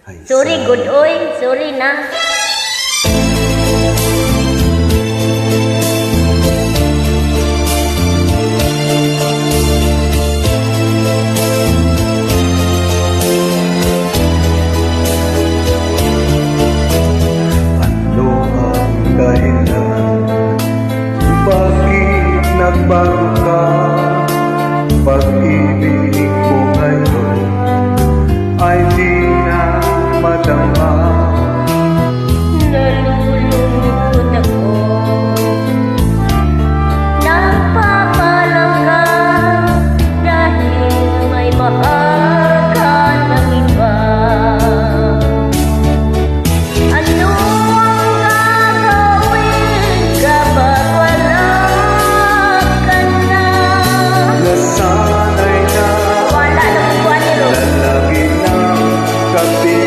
Sorry, good oy. Sorry na. Ano ang dahilan? Bakit nagbago ka? Pag-ibig ko ngayon ay di na madama. Nalulungkot ako. Nagpapalang ka dahil may mahal ka ng iba. Ano ang gagawin kapag wala ka na? Nasanay na Wala na po, Juanero. lalagi ng gabi